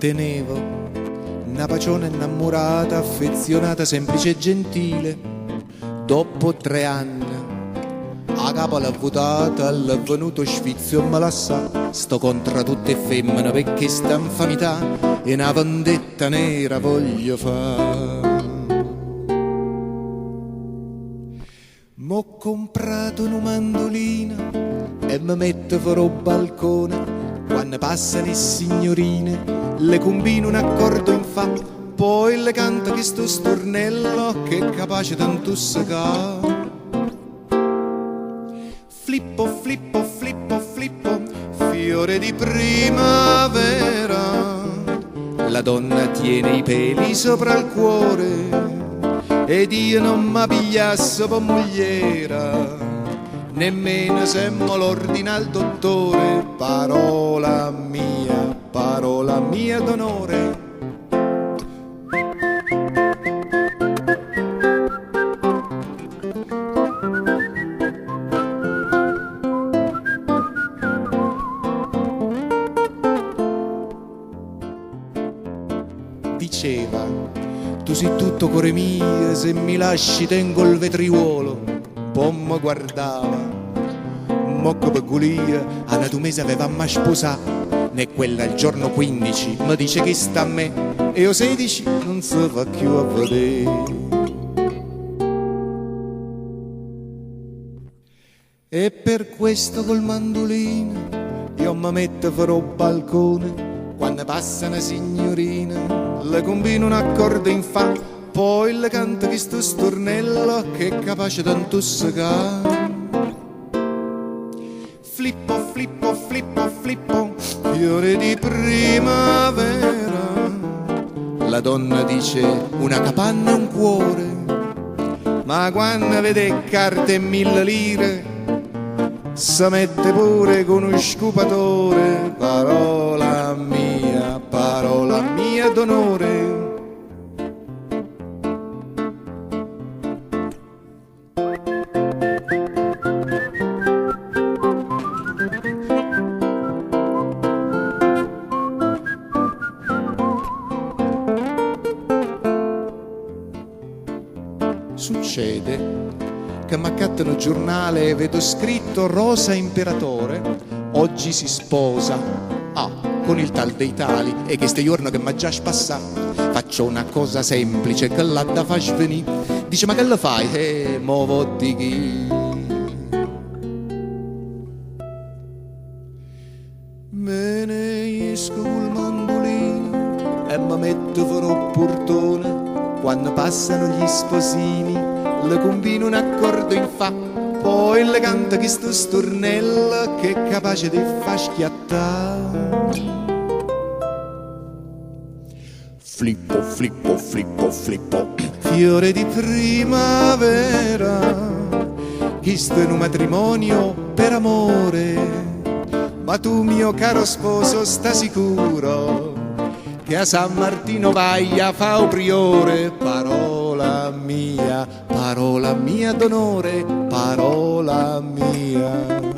tenevo una pacione innamorata, affezionata, semplice e gentile. Dopo 3 anni a capo l'ha votata, l'ha venuto sfizio e me la sa. Sto contro tutte femmine perché sta infamità e una vendetta nera voglio fare. M'ho comprato una mandolina e mi metto fuori al balcone. Quando passano le signorine le combino un accordo in fa, poi le canto che sto stornello che è capace tanto seccare. Flippo, flippo, flippo, flippo, fiore di primavera. La donna tiene i peli sopra il cuore ed io non mi pigliasse per mogliera, nemmeno se me l'ordina il dottore. Parola mia d'onore. Diceva, tu sei tutto cuore mio, se mi lasci tengo il vetriuolo. Poi mi guardava, mocco per gulia, a 2 mesi aveva mai sposato. Né quella il giorno 15 mi dice che sta a me e io 16 non si fa più a vedere. E per questo col mandolino io mi metto fuori al balcone. Quando passa una signorina le combino un accordo in fa, poi le canto che sto stornello che è capace tanto seccare. Flippo, flippo, flippo, flippo, fiore di primavera. La donna dice una capanna e un cuore, ma quando vede carte e 1000 lire si mette pure con uno scupatore. Parola mia d'onore. Succede che mi accattano il giornale e vedo scritto Rosa Imperatore oggi si sposa con il tal dei tali, e che ste giorno che m'ha già spassato. Faccio una cosa semplice che l'ha da far svenire. Dice ma che lo fai? Mo votti chi? Me ne esco col mandolino e mi metto fuori al portone. Quando passano gli sposini le combino un accordo in fa, poi le canto che sto stornello che è capace di far schiattare. Flippo, flippo, flippo, flippo, fiore di primavera. Chi sto in un matrimonio per amore, ma tu mio caro sposo sta sicuro che a San Martino vai a fa o priore. Parola mia d'onore, parola mia.